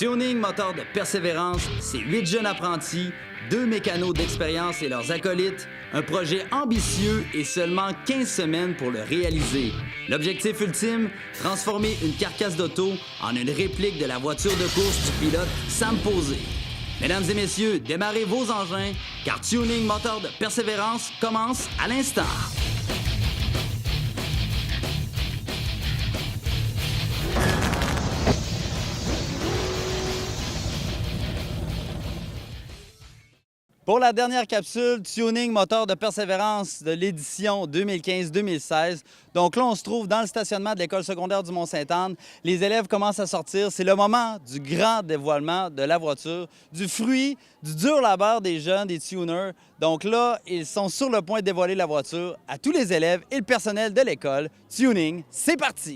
Tuning moteur de persévérance, c'est 8 jeunes apprentis, 2 mécanos d'expérience et leurs acolytes, un projet ambitieux et seulement 15 semaines pour le réaliser. L'objectif ultime, transformer une carcasse d'auto en une réplique de la voiture de course du pilote Sam Posé. Mesdames et messieurs, démarrez vos engins, car Tuning moteur de persévérance commence à l'instant. Pour la dernière capsule, Tuning moteur de persévérance de l'édition 2015-2016. Donc là, on se trouve dans le stationnement de l'école secondaire du Mont-Sainte-Anne. Les élèves commencent à sortir. C'est le moment du grand dévoilement de la voiture, du fruit, du dur labeur des jeunes, des tuners. Donc là, ils sont sur le point de dévoiler la voiture à tous les élèves et le personnel de l'école. Tuning, c'est parti!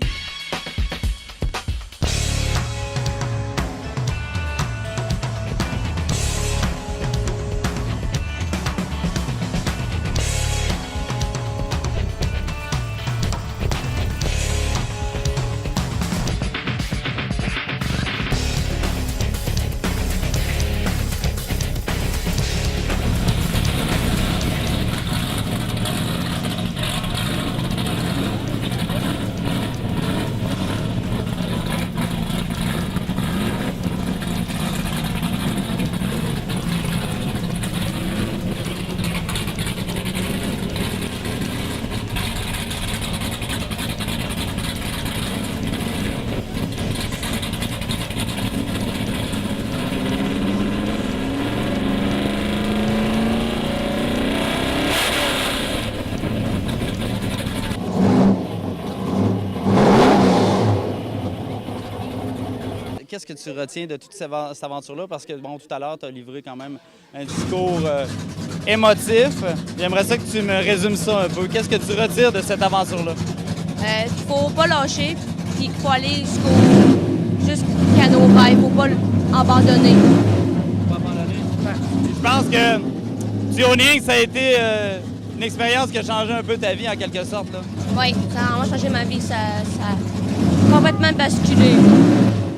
Qu'est-ce que tu retiens de toute cette aventure-là? Parce que, bon, tout à l'heure, tu as livré quand même un discours émotif. J'aimerais ça que tu me résumes ça un peu. Qu'est-ce que tu retires de cette aventure-là? Il faut pas lâcher, puis il faut aller jusqu'à nos rêves. Il faut pas abandonner. Pas abandonner? Ouais. Je pense que Tuning, ça a été une expérience qui a changé un peu ta vie, en quelque sorte, là. Oui, ça a vraiment changé ma vie. Ça a complètement basculé.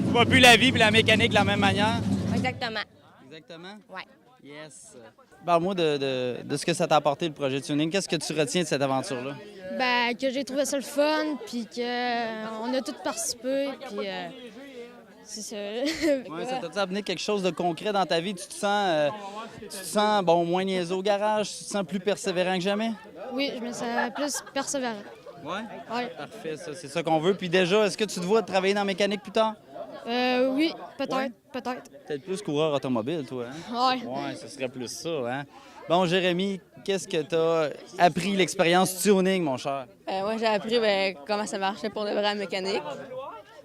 Tu vois plus la vie et la mécanique de la même manière? Exactement. Exactement? Oui. Yes. Parle-moi de ce que ça t'a apporté, le projet Tuning. Qu'est-ce que tu retiens de cette aventure-là? Ben, que j'ai trouvé ça le fun, puis qu'on a tous participé, puis c'est ça. Ouais, ça t'a amené quelque chose de concret dans ta vie? Tu te sens bon, moins niaiseux au garage? Tu te sens plus persévérant que jamais? Oui, je me sens plus persévérant. Ouais? Oui. Parfait, ça, c'est ça qu'on veut. Puis déjà, est-ce que tu te vois travailler dans la mécanique plus tard? Oui, peut-être, Ouais. peut-être. Peut-être plus coureur automobile, toi, hein? Oui. Ouais, ce serait plus ça, hein? Bon, Jérémy, qu'est-ce que t'as appris l'expérience Tuning, mon cher? Moi, j'ai appris comment ça marchait pour de vrai la mécanique.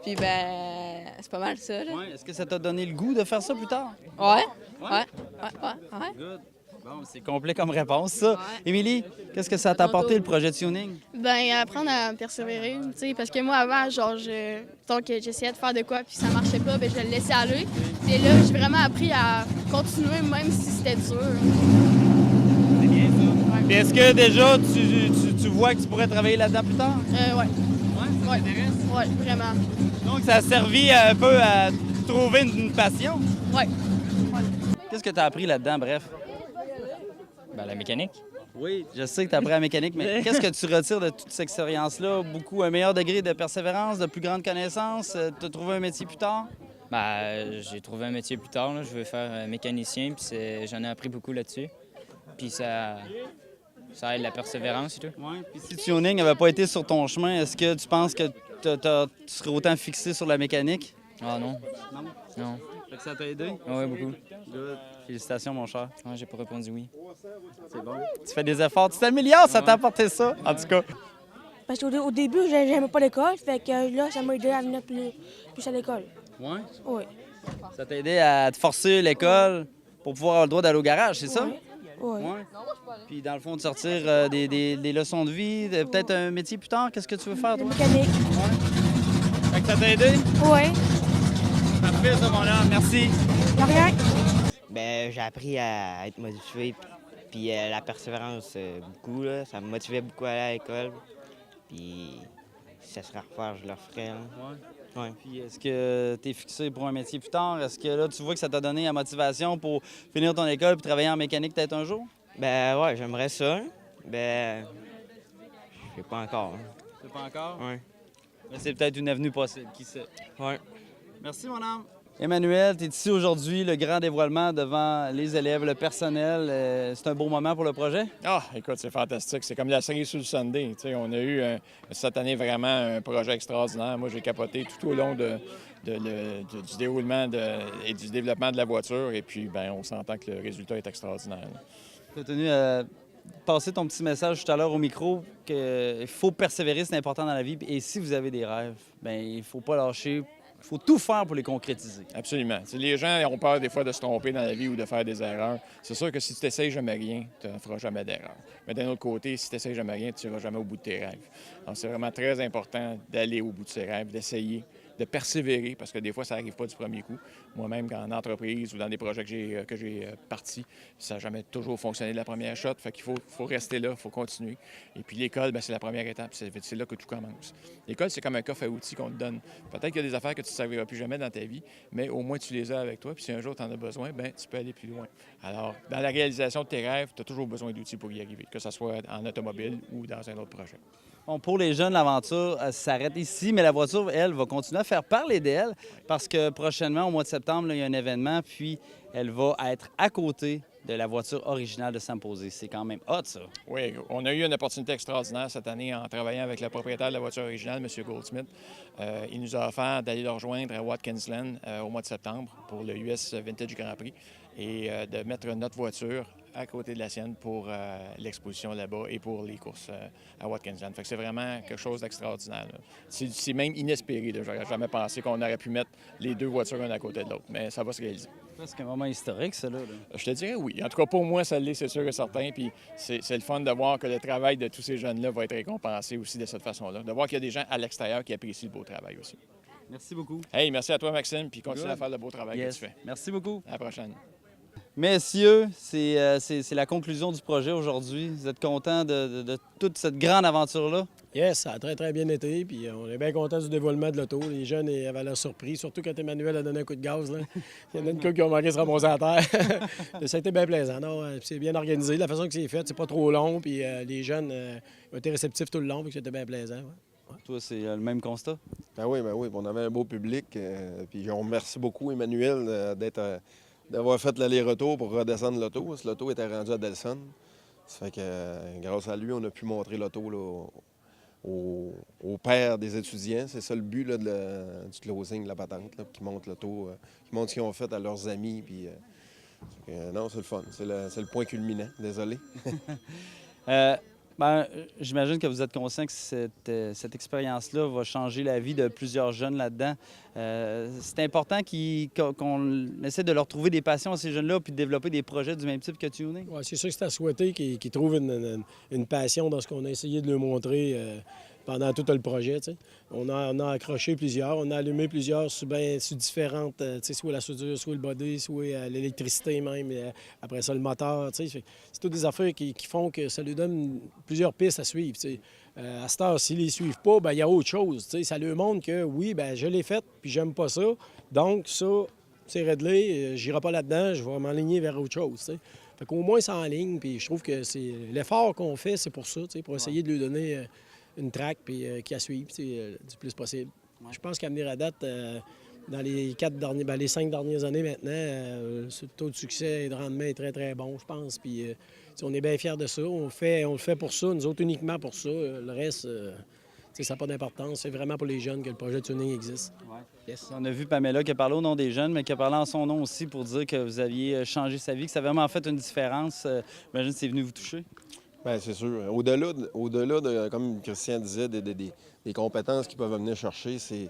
Puis, c'est pas mal ça. Là. Ouais, est-ce que ça t'a donné le goût de faire ça plus tard? Ouais. Ouais? Ouais. Good. Bon, c'est complet comme réponse, ça. Ouais. Émilie, qu'est-ce que ça t'a apporté, le projet Tuning? Ben apprendre à persévérer, tu sais, parce que moi avant, donc j'essayais de faire de quoi puis ça marchait pas, ben je le laissais aller. Et là, j'ai vraiment appris à continuer même si c'était dur. C'est bien ça. Puis est-ce que déjà, tu vois que tu pourrais travailler là-dedans plus tard? Ouais. Ouais, ça Ouais. t'intéresse? Ouais, vraiment. Donc, ça a servi un peu à trouver une passion. Ouais. Qu'est-ce que tu as appris là-dedans, bref? Ben, la mécanique. Oui, je sais que tu as appris la mécanique, mais qu'est-ce que tu retires de toute cette expérience-là? Beaucoup, un meilleur degré de persévérance, de plus grande connaissance? Tu as trouvé un métier plus tard? Ben, j'ai trouvé un métier plus tard. Là. Je veux faire mécanicien, puis j'en ai appris beaucoup là-dessus. Puis ça aide la persévérance et tout. Oui. Puis si Tuning n'avait pas été sur ton chemin, est-ce que tu penses que tu serais autant fixé sur la mécanique? Ah non? Non. Non. Fait que ça t'a aidé? Oui, beaucoup. Good. Félicitations, mon cher. Ouais, j'ai pas répondu oui. C'est bon. Tu fais des efforts, tu t'améliores, ça t'a apporté ça, en tout cas. Parce qu'au début, j'aimais pas l'école, fait que là, ça m'a aidé à venir plus à l'école. Oui? Oui. Ça t'a aidé à te forcer l'école pour pouvoir avoir le droit d'aller au garage, c'est ça? Oui. Ouais. Puis dans le fond, de sortir des leçons de vie, peut-être un métier plus tard, qu'est-ce que tu veux faire, toi? Mécanique. Fait que ça t'a aidé? Oui. Parfait, ça, mon homme, merci. De rien. Ben, j'ai appris à être motivé, puis la persévérance beaucoup. Là. Ça me motivait beaucoup à aller à l'école. Puis si ça serait à refaire, je le referais. Là. Ouais. Ouais. Puis est-ce que tu es fixé pour un métier plus tard? Est-ce que là, tu vois que ça t'a donné la motivation pour finir ton école et travailler en mécanique peut-être un jour? Ben ouais, j'aimerais ça. Ben, je sais pas encore. C'est pas encore? Ouais. Mais c'est peut-être une avenue possible, qui sait? Ouais. Merci, mon âme. Emmanuel, tu es ici aujourd'hui, le grand dévoilement devant les élèves, le personnel. C'est un beau moment pour le projet? Ah, écoute, c'est fantastique. C'est comme la série sur le Sunday. Tu sais, on a eu cette année vraiment un projet extraordinaire. Moi, j'ai capoté tout au long du déroulement et du développement de la voiture. Et puis, ben, on s'entend que le résultat est extraordinaire. Tu as tenu à passer ton petit message tout à l'heure au micro qu'il faut persévérer, c'est important dans la vie. Et si vous avez des rêves, bien, il ne faut pas lâcher. Il faut tout faire pour les concrétiser. Absolument. T'sais, les gens ont peur des fois de se tromper dans la vie ou de faire des erreurs. C'est sûr que si tu n'essayes jamais rien, tu ne feras jamais d'erreur. Mais d'un autre côté, si tu n'essayes jamais rien, tu n'iras jamais au bout de tes rêves. Donc, c'est vraiment très important d'aller au bout de ses rêves, d'essayer, de persévérer, parce que des fois, ça n'arrive pas du premier coup. Moi-même, en entreprise ou dans des projets que j'ai partis, ça n'a jamais toujours fonctionné de la première shot. Fait qu'il faut rester là, il faut continuer. Et puis l'école, bien, c'est la première étape. C'est là que tout commence. L'école, c'est comme un coffre à outils qu'on te donne. Peut-être qu'il y a des affaires que tu ne serviras plus jamais dans ta vie, mais au moins tu les as avec toi. Puis si un jour tu en as besoin, bien, tu peux aller plus loin. Alors, dans la réalisation de tes rêves, tu as toujours besoin d'outils pour y arriver, que ce soit en automobile ou dans un autre projet. Bon, pour les jeunes, l'aventure s'arrête ici, mais la voiture, elle, va continuer à faire parler d'elle parce que prochainement, au mois de septembre, là, il y a un événement, puis elle va être à côté de la voiture originale de Sam Posé. C'est quand même hot, ça. Oui, on a eu une opportunité extraordinaire cette année en travaillant avec le propriétaire de la voiture originale, M. Goldsmith. Il nous a offert d'aller le rejoindre à Watkinsland au mois de septembre pour le US Vintage Grand Prix et de mettre notre voiture à côté de la sienne pour l'exposition là-bas et pour les courses à Watkinsland. Fait que c'est vraiment quelque chose d'extraordinaire. C'est même inespéré. J'aurais jamais pensé qu'on aurait pu mettre les deux voitures l'une à côté de l'autre, mais ça va se réaliser. C'est un moment historique, ça, là. Je te dirais oui. En tout cas, pour moi, ça l'est, c'est sûr et certain. Puis c'est le fun de voir que le travail de tous ces jeunes-là va être récompensé aussi de cette façon-là. De voir qu'il y a des gens à l'extérieur qui apprécient le beau travail aussi. Merci beaucoup. Hey, merci à toi, Maxime, puis continue à faire le beau travail que tu fais. Merci beaucoup. À la prochaine. Messieurs, c'est la conclusion du projet aujourd'hui. Vous êtes contents de toute cette grande aventure-là? Yes, ça a très, très bien été. Puis on est bien contents du dévoilement de l'auto. Les jeunes avaient l'air surpris, surtout quand Emmanuel a donné un coup de gaz. Là. Il y en a une couple qui ont manqué de se ramasser à terre. Ça a été bien plaisant. C'est bien organisé. La façon que c'est fait, c'est pas trop long. Puis les jeunes ont été réceptifs tout le long. Puis c'était bien plaisant. Ouais. Toi, c'est le même constat? Ben oui. On avait un beau public. Puis on remercie beaucoup Emmanuel d'avoir fait l'aller-retour pour redescendre l'auto. Parce que l'auto était rendue à Delson. Ça fait que grâce à lui, on a pu montrer l'auto là, au père des étudiants. C'est ça le but là, du closing de la patente, là, qui montre l'auto, qui montre ce qu'ils ont fait à leurs amis. Puis, non, c'est le fun. C'est le point culminant. Désolé. J'imagine que vous êtes conscient que cette expérience-là va changer la vie de plusieurs jeunes là-dedans. C'est important qu'on essaie de leur trouver des passions à ces jeunes-là puis de développer des projets du même type que Tuning. Ouais, c'est sûr que c'est à souhaiter qu'ils trouvent une passion dans ce qu'on a essayé de leur montrer pendant tout le projet. T'sais. On a accroché plusieurs, on a allumé plusieurs sur différentes, soit la soudure, soit le body, soit l'électricité même, après ça le moteur. C'est toutes des affaires qui font que ça lui donne plusieurs pistes à suivre. À cette heure, s'ils ne les suivent pas, il y a autre chose. Ça leur montre que oui, je l'ai fait, puis j'aime pas ça. Donc ça, c'est réglé, j'irai pas là-dedans, je vais m'aligner vers autre chose. T'sais. Fait qu'au moins, c'est en ligne, puis je trouve que c'est l'effort qu'on fait, c'est pour ça, pour essayer de lui donner une track puis qui a suivi du plus possible. Ouais. Je pense qu'à venir à date, dans les 5 dernières années maintenant, ce taux de succès et de rendement est très, très bon, je pense. Puis on est bien fiers de ça. On le fait pour ça, nous autres uniquement pour ça. Le reste, ça n'a pas d'importance. C'est vraiment pour les jeunes que le projet de tuning existe. Ouais. Yes. On a vu Pamela qui a parlé au nom des jeunes, mais qui a parlé en son nom aussi pour dire que vous aviez changé sa vie, que ça a vraiment fait une différence. J'imagine que c'est venu vous toucher. Bien, c'est sûr. Au-delà de, comme Christian disait, des compétences qu'ils peuvent venir chercher, c'est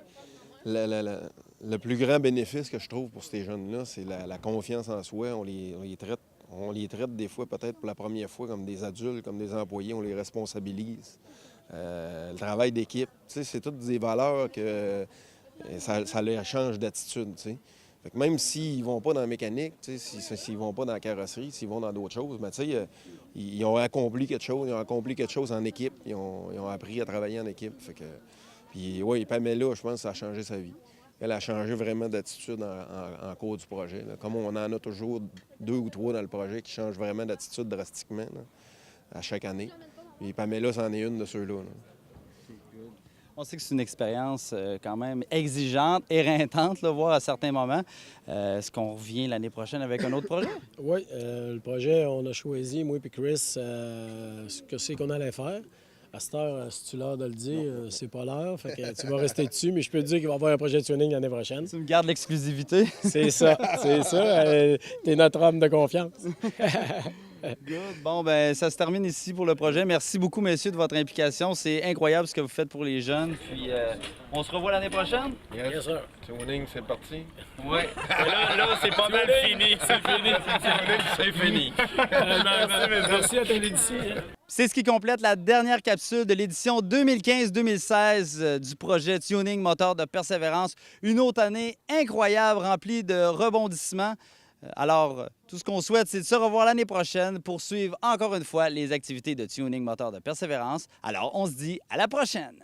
le plus grand bénéfice que je trouve pour ces jeunes-là, c'est la confiance en soi. On les traite des fois, peut-être pour la première fois, comme des adultes, comme des employés. On les responsabilise. Le travail d'équipe, c'est toutes des valeurs que ça leur change d'attitude. Fait que même s'ils ne vont pas dans la mécanique, s'ils ne vont pas dans la carrosserie, s'ils vont dans d'autres choses, ils ont accompli quelque chose, en équipe, ils ont appris à travailler en équipe. Fait que Puis oui, Pamela, je pense que ça a changé sa vie. Elle a changé vraiment d'attitude en cours du projet, là. Comme on en a toujours 2 ou 3 dans le projet qui changent vraiment d'attitude drastiquement là, à chaque année. Et Pamela, c'en est une de ceux-là. Là. On sait que c'est une expérience quand même exigeante, éreintante, là, voire à certains moments. Est-ce qu'on revient l'année prochaine avec un autre projet? Oui, le projet, on a choisi, moi et Chris, ce que c'est qu'on allait faire. À cette heure, si tu l'as de le dire, c'est pas l'heure. Fait que tu vas rester dessus, mais je peux te dire qu'il va y avoir un projet de tuning l'année prochaine. Tu me gardes l'exclusivité. C'est ça, c'est ça. T'es notre homme de confiance. Good. Bon, ben ça se termine ici pour le projet. Merci beaucoup, messieurs, de votre implication. C'est incroyable ce que vous faites pour les jeunes. Puis, on se revoit l'année prochaine? Yes, sir. Tuning, c'est parti. Oui. Là, c'est pas mal fini. C'est fini. C'est fini. Merci à Téléd'ici. C'est ce qui complète la dernière capsule de l'édition 2015-2016 du projet Tuning Moteur de Persévérance. Une autre année incroyable, remplie de rebondissements. Alors, tout ce qu'on souhaite, c'est de se revoir l'année prochaine pour suivre encore une fois les activités de Tuning Moteur de Persévérance. Alors, on se dit à la prochaine!